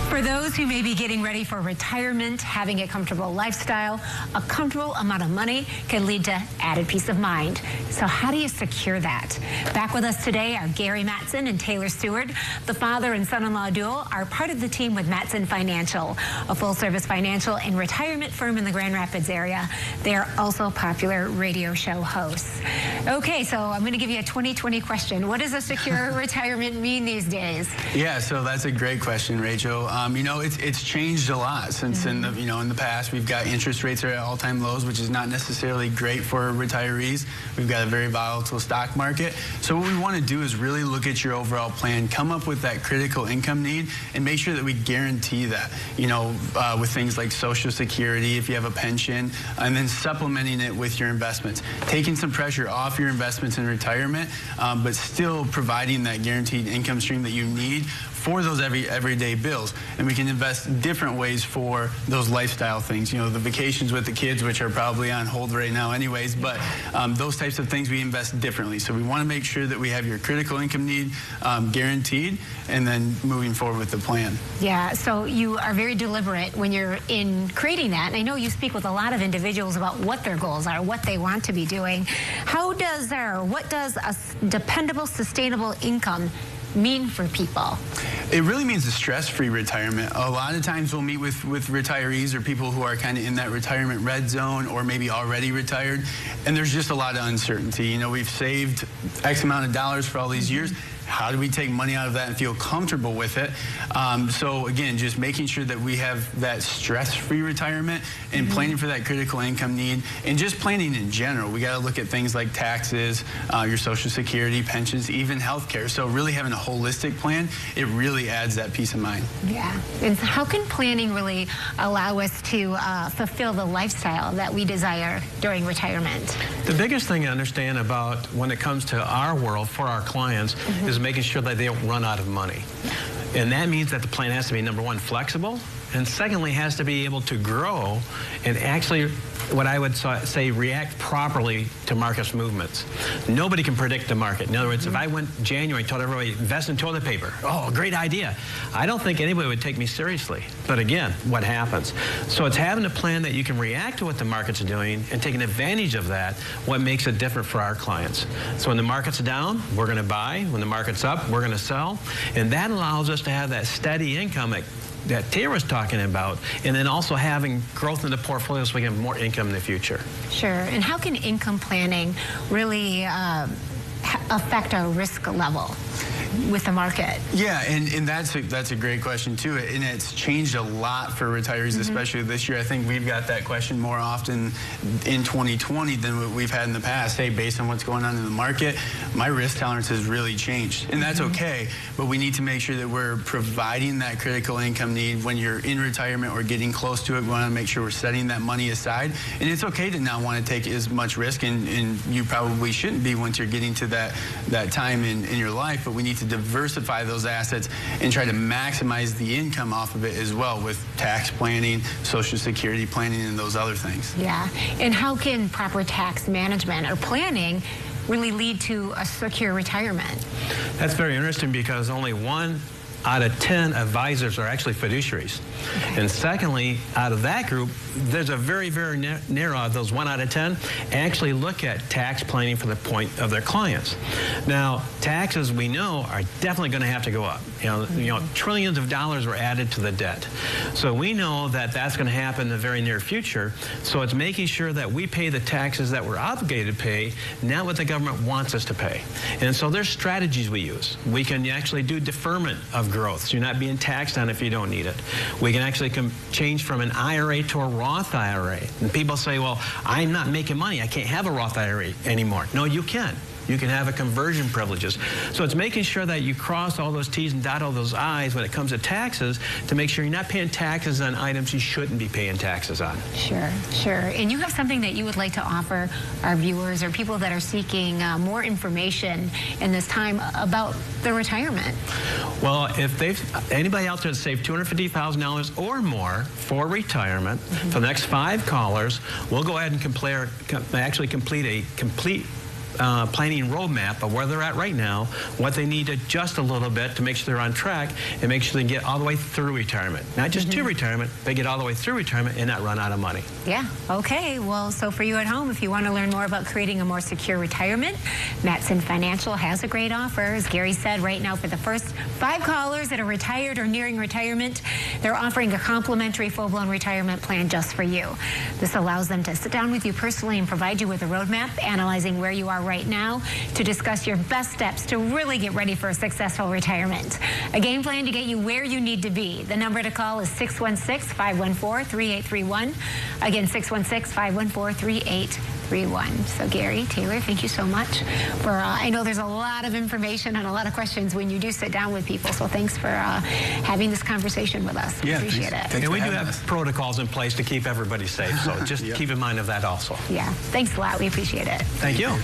For those who may be getting ready for retirement, having a comfortable lifestyle, a comfortable amount of money can lead to added peace of mind. So how do you secure that? Back with us today are Gary Mattson and Taylor Stewart. The father and son-in-law duo are part of the team with Mattson Financial, a full-service financial and retirement firm in the Grand Rapids area. They are also popular radio show hosts. Okay, so I'm going to give you a 2020 question. What does a secure retirement mean these days? Yeah, so that's a great question, Rachel. You know, it's changed a lot since in the past. We've got interest rates are at all-time lows, which is not necessarily great for retirees. We've got a very volatile stock market. So what we want to do is really look at your overall plan, come up with that critical income need, and make sure that we guarantee that, with things like Social Security, if you have a pension, and then supplementing it with your investments, taking some pressure off your investments in retirement, but still providing that guaranteed income stream that you need for those everyday bills. And we can invest different ways for those lifestyle things, the vacations with the kids, which are probably on hold right now anyways, but those types of things we invest differently. So we want to make sure that we have your critical income need guaranteed, and then moving forward with the plan. Yeah, so you are very deliberate when you're in creating that. And I know you speak with a lot of individuals about what their goals are, what they want to be doing. What does a dependable, sustainable income mean for people? It really means a stress-free retirement. A lot of times we'll meet with retirees or people who are kind of in that retirement red zone or maybe already retired, and there's just a lot of uncertainty. We've saved X amount of dollars for all these years. How do we take money out of that and feel comfortable with it? So again, just making sure that we have that stress-free retirement and planning for that critical income need, and just planning in general. We got to look at things like taxes, your Social Security, pensions, even healthcare. So really having a holistic plan, it really adds that peace of mind. Yeah. And how can planning really allow us to fulfill the lifestyle that we desire during retirement? The biggest thing to understand about when it comes to our world for our clients is making sure that they don't run out of money. And that means that the plan has to be, number one, flexible, and secondly, has to be able to grow and actually, what I would say, react properly to market movements. Nobody can predict the market. In other words, if I went January and told everybody, invest in toilet paper, oh, great idea, I don't think anybody would take me seriously. But again, what happens? So it's having a plan that you can react to what the market's doing and taking advantage of that, what makes it different for our clients. So when the market's down, we're going to buy. When the market's up, we're going to sell. And that allows us to have that steady income that Taylor was talking about, and then also having growth in the portfolio so we can have more income in the future. Sure. And how can income planning really affect our risk level with the market? Yeah, and that's a great question too, and it's changed a lot for retirees, especially this year. I think we've got that question more often in 2020 than what we've had in the past. Hey, based on what's going on in the market, my risk tolerance has really changed, and that's okay, but we need to make sure that we're providing that critical income need when you're in retirement or getting close to it. We want to make sure we're setting that money aside, and it's okay to not want to take as much risk, and you probably shouldn't be once you're getting to that time in your life, but we need to diversify those assets and try to maximize the income off of it as well with tax planning, Social Security planning, and those other things. Yeah, and how can proper tax management or planning really lead to a secure retirement? That's very interesting because only 1 out of 10 advisors are actually fiduciaries. Okay. And secondly, out of that group, there's a very, very narrow of those 1 out of 10 actually look at tax planning for the point of their clients. Now, taxes, we know, are definitely going to have to go up. Trillions of dollars were added to the debt. So we know that that's going to happen in the very near future. So it's making sure that we pay the taxes that we're obligated to pay, not what the government wants us to pay. And so there's strategies we use. We can actually do deferment of growth, so you're not being taxed on if you don't need it. We can actually change from an IRA to a Roth IRA. And people say, well, I'm not making money, I can't have a Roth IRA anymore. No, you can. You can have a conversion privileges. So it's making sure that you cross all those T's and dot all those I's when it comes to taxes to make sure you're not paying taxes on items you shouldn't be paying taxes on. Sure, sure. And you have something that you would like to offer our viewers or people that are seeking more information in this time about their retirement? Well, if anybody out there that's saved $250,000 or more for retirement, for the next 5 callers, we'll go ahead and complete a complete planning roadmap of where they're at right now, what they need to adjust a little bit to make sure they're on track, and make sure they get all the way through retirement. Not just to retirement, they get all the way through retirement and not run out of money. Yeah, okay. Well, so for you at home, if you want to learn more about creating a more secure retirement, Mattson Financial has a great offer. As Gary said, right now for the first 5 callers that are retired or nearing retirement, they're offering a complimentary full-blown retirement plan just for you. This allows them to sit down with you personally and provide you with a roadmap, analyzing where you are right now to discuss your best steps to really get ready for a successful retirement. A game plan to get you where you need to be. The number to call is 616-514-3831. Again, 616-514-3831. So Gary, Taylor, thank you so much for, I know there's a lot of information and a lot of questions when you do sit down with people, so thanks for having this conversation with us. Yeah, appreciate it. And we do have protocols in place to keep everybody safe, so just keep in mind of that also. Yeah, thanks a lot. We appreciate it. Thank you.